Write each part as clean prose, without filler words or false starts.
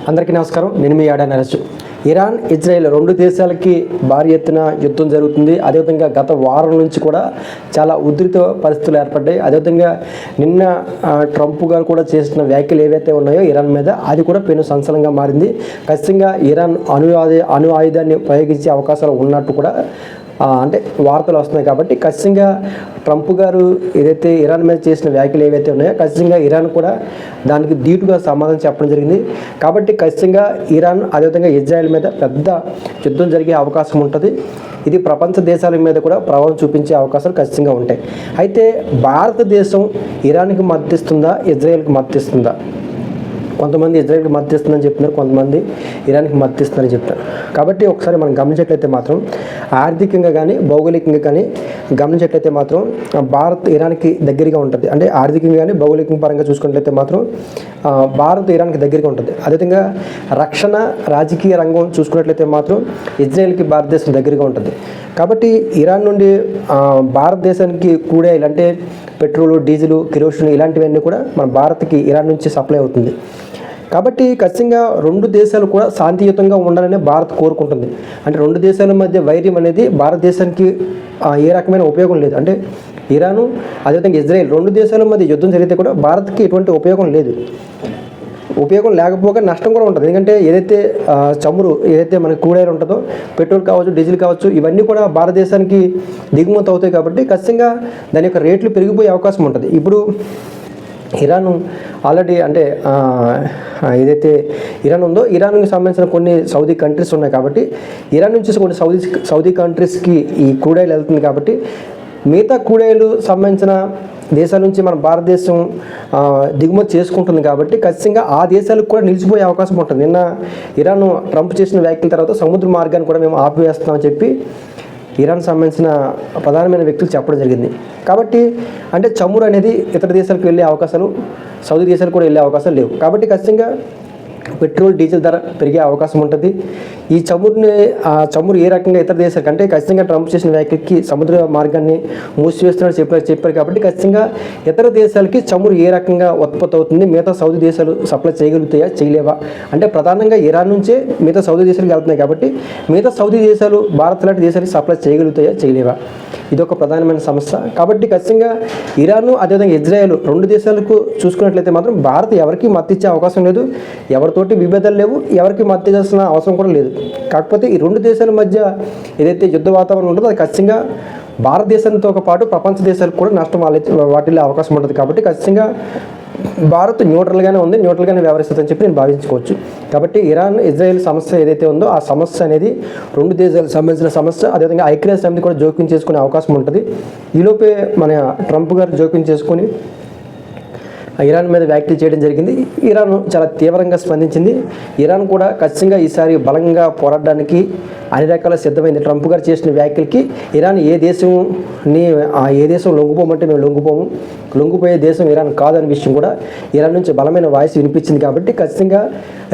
అందరికీ నమస్కారం. నేను మీ ఆడా నరేష్. ఇరాన్ ఇజ్రాయెల్ రెండు దేశాలకి భారీ ఎత్తున యుద్ధం జరుగుతుంది. అదేవిధంగా గత వారం నుంచి కూడా చాలా ఉధృత పరిస్థితులు ఏర్పడ్డాయి. అదేవిధంగా నిన్న ట్రంప్ గారు కూడా చేసిన వ్యాఖ్యలు ఏవైతే ఉన్నాయో ఇరాన్ మీద అది కూడా పెను సంచలనంగా మారింది. ఖచ్చితంగా ఇరాన్ అణు ఆయుధాన్ని ప్రయోగించే అవకాశాలు ఉన్నట్టు కూడా అంటే వార్తలు వస్తున్నాయి. కాబట్టి ఖచ్చితంగా ట్రంప్ గారు ఏదైతే ఇరాన్ మీద చేసిన వ్యాఖ్యలు ఏవైతే ఉన్నాయో ఖచ్చితంగా ఇరాన్ కూడా దానికి ధీటుగా సమాధానం చెప్పడం జరిగింది. కాబట్టి ఖచ్చితంగా ఇరాన్ అదేవిధంగా ఇజ్రాయెల్ మీద పెద్ద యుద్ధం జరిగే అవకాశం ఉంటుంది. ఇది ప్రపంచ దేశాల మీద కూడా ప్రభావం చూపించే అవకాశాలు ఖచ్చితంగా ఉంటాయి. అయితే భారతదేశం ఇరాన్కి మద్దతిస్తుందా, ఇజ్రాయెల్కి మద్దతిస్తుందా? కొంతమంది ఇజ్రాయెల్కి మద్దతిస్తుందని చెప్తున్నారు, కొంతమంది ఇరాన్కి మద్దతిస్తుందని చెప్తున్నారు. కాబట్టి ఒకసారి మనం గమనించినట్లయితే మాత్రం ఆర్థికంగా కానీ భౌగోళికంగా కానీ గమనించినట్లయితే మాత్రం భారత్ ఇరాన్కి దగ్గరగా ఉంటుంది. అంటే ఆర్థికంగా కానీ భౌగోళిక పరంగా చూసుకున్నట్లయితే మాత్రం భారత్ ఇరాన్కి దగ్గరగా ఉంటుంది. అదేవిధంగా రక్షణ రాజకీయ రంగం చూసుకున్నట్లయితే మాత్రం ఇజ్రాయెల్కి భారతదేశం దగ్గరగా ఉంటుంది. కాబట్టి ఇరాన్ నుండి భారతదేశానికి కూడా అంటే పెట్రోలు, డీజిల్, కిరోసిన్ ఇలాంటివన్నీ కూడా మన భారత్కి ఇరాన్ నుంచి సప్లై అవుతుంది. కాబట్టి ఖచ్చితంగా రెండు దేశాలు కూడా శాంతియుతంగా ఉండాలని భారత్ కోరుకుంటుంది. అంటే రెండు దేశాల మధ్య వైర్యం అనేది భారతదేశానికి ఏ రకమైన ఉపయోగం లేదు. అంటే ఇరాను అదేవిధంగా ఇజ్రాయెల్ రెండు దేశాల మధ్య యుద్ధం జరిగితే కూడా భారత్కి ఎటువంటి ఉపయోగం లేదు. ఉపయోగం లేకపోగా నష్టం కూడా ఉంటుంది. ఎందుకంటే ఏదైతే చమురు ఏదైతే మనకి క్రూడ్ ఉంటుందో పెట్రోల్ కావచ్చు, డీజిల్ కావచ్చు, ఇవన్నీ కూడా భారతదేశానికి దిగుమతి అవుతాయి. కాబట్టి ఖచ్చితంగా దాని యొక్క రేట్లు పెరిగిపోయే అవకాశం ఉంటుంది. ఇప్పుడు ఇరాన్ ఆల్రెడీ అంటే ఏదైతే ఇరాన్ ఉందో ఇరాన్కి సంబంధించిన కొన్ని సౌదీ కంట్రీస్ ఉన్నాయి. కాబట్టి ఇరాన్ నుంచి కొన్ని సౌదీ కంట్రీస్కి ఈ క్రూడ్ ఆయిల్ వెళ్తుంది. కాబట్టి మిగతా క్రూడ్ ఆయిల్ సంబంధించిన దేశాల నుంచి మన భారతదేశం దిగుమతి చేసుకుంటుంది. కాబట్టి ఖచ్చితంగా ఆ దేశాలకు కూడా నిలిచిపోయే అవకాశం ఉంటుంది. నిన్న ఇరాన్ ట్రంప్ చేసిన వ్యాఖ్యల తర్వాత సముద్ర మార్గాన్ని కూడా మేము ఆపివేస్తామని చెప్పి ఇరాన్ సంబంధించిన ప్రధానమైన వ్యక్తులు చెప్పడం జరిగింది. కాబట్టి అంటే చమురు అనేది ఇతర దేశాలకు వెళ్ళే అవకాశాలు, సౌదీ దేశాలకు కూడా వెళ్ళే అవకాశాలు లేవు. కాబట్టి ఖచ్చితంగా పెట్రోల్, డీజిల్ ధర పెరిగే అవకాశం ఉంటుంది. ఈ చమురు ఏ రకంగా ఇతర దేశాల కంటే ఖచ్చితంగా ట్రంప్ చేసిన వ్యాఖ్యలకి సముద్ర మార్గాన్ని మూసివేస్తున్నట్టు చెప్పారు. కాబట్టి ఖచ్చితంగా ఇతర దేశాలకి చమురు ఏ రకంగా ఉత్పత్తి అవుతుంది, మిగతా సౌదీ దేశాలు సప్లై చేయగలుగుతాయా, చేయలేవా? అంటే ప్రధానంగా ఇరాన్ నుంచే మిగతా సౌదీ దేశాలకు వెళ్తున్నాయి. కాబట్టి మిగతా సౌదీ దేశాలు భారత్ లాంటి దేశాలకు సప్లై చేయగలుగుతాయా, చేయలేవా? ఇదొక ప్రధానమైన సమస్య. కాబట్టి ఖచ్చితంగా ఇరాన్ అదేవిధంగా ఇజ్రాయెల్ రెండు దేశాలకు చూసుకున్నట్లయితే మాత్రం భారత్ ఎవరికి మద్దతు ఇచ్చే అవకాశం లేదు, ఎవరితోటి విభేదాలు లేవు, ఎవరికి మద్దతు ఇవ్వాల్సిన అవసరం కూడా లేదు. కాకపోతే ఈ రెండు దేశాల మధ్య ఏదైతే యుద్ధ వాతావరణం ఉంటుందో అది ఖచ్చితంగా భారతదేశంతో పాటు ప్రపంచ దేశాలకు కూడా నష్టం వాటిల్లే అవకాశం ఉంటుంది. కాబట్టి ఖచ్చితంగా భారత్ న్యూట్రల్గానే ఉంది, న్యూట్రల్గానే వ్యవహరిస్తుందని చెప్పి నేను భావించుకోవచ్చు. కాబట్టి ఇరాన్ ఇజ్రాయెల్ సమస్య ఏదైతే ఉందో ఆ సమస్య అనేది రెండు దేశాలకు సంబంధించిన సమస్య. అదేవిధంగా ఐక్యరాజ్య సమితి కూడా జోక్యం చేసుకునే అవకాశం ఉంటుంది. ఈలోపే మన ట్రంప్ గారు జోక్యం చేసుకొని ఇరాన్ మీద వ్యాఖ్యలు చేయడం జరిగింది. ఇరాన్ చాలా తీవ్రంగా స్పందించింది. ఇరాన్ కూడా ఖచ్చితంగా ఈసారి బలంగా పోరాడడానికి అన్ని రకాల సిద్ధమైంది. ట్రంప్ గారు చేసిన వ్యాఖ్యలకి ఇరాన్ ఏ దేశం లొంగిపోమంటే మేము లొంగిపోయే దేశం ఇరాన్ కాదనే విషయం కూడా ఇరాన్ నుంచి బలమైన వాయిస్ వినిపించింది. కాబట్టి ఖచ్చితంగా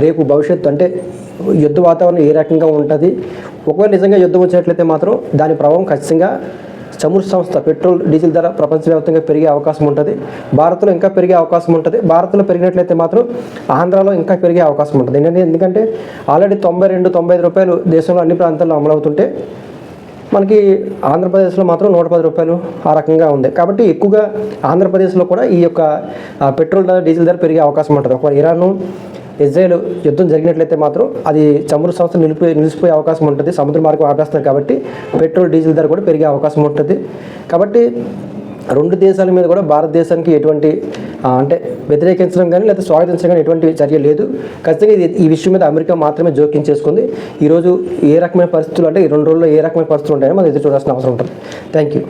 రేపు భవిష్యత్తు అంటే యుద్ధ వాతావరణం ఏ రకంగా ఉంటుంది, ఒకవేళ నిజంగా యుద్ధం వచ్చినట్లయితే మాత్రం దాని ప్రభావం ఖచ్చితంగా చమురు సంస్థ పెట్రోల్, డీజిల్ ధర ప్రపంచవ్యాప్తంగా పెరిగే అవకాశం ఉంటుంది. భారత్లో ఇంకా పెరిగే అవకాశం ఉంటుంది. భారత్లో పెరిగినట్లయితే మాత్రం ఆంధ్రాలో ఇంకా పెరిగే అవకాశం ఉంటుంది. ఎందుకంటే ఆల్రెడీ 92-95 రూపాయలు దేశంలో అన్ని ప్రాంతాల్లో అమలవుతుంటే మనకి ఆంధ్రప్రదేశ్లో మాత్రం 110 రూపాయలు ఆ రకంగా ఉంది. కాబట్టి ఎక్కువగా ఆంధ్రప్రదేశ్లో కూడా ఈ యొక్క పెట్రోల్ ధర, డీజిల్ ధర పెరిగే అవకాశం ఉంటుంది. ఒకవేళ ఇరాన్ ఇజ్రాయెల్ యుద్ధం జరిగినట్లయితే మాత్రం అది చమురు సంస్థ నిలిచిపోయే అవకాశం ఉంటుంది. సముద్ర మార్గం ఆపేస్తారు. కాబట్టి పెట్రోల్, డీజిల్ ధర కూడా పెరిగే అవకాశం ఉంటుంది. కాబట్టి రెండు దేశాల మీద కూడా భారతదేశానికి ఎటువంటి అంటే వ్యతిరేకించడం కానీ లేదా స్వాగతించడం కానీ ఎటువంటి చర్య లేదు. ఖచ్చితంగా ఈ విషయం మీద అమెరికా మాత్రమే జోక్యం చేసుకుంది. ఈరోజు ఏ రకమైన పరిస్థితులు అంటే ఈ 2 రోజుల్లో ఏ రకమైన పరిస్థితులు ఉంటాయని మనం ఎదురు చూడాల్సిన అవసరం ఉంటుంది. Thank you.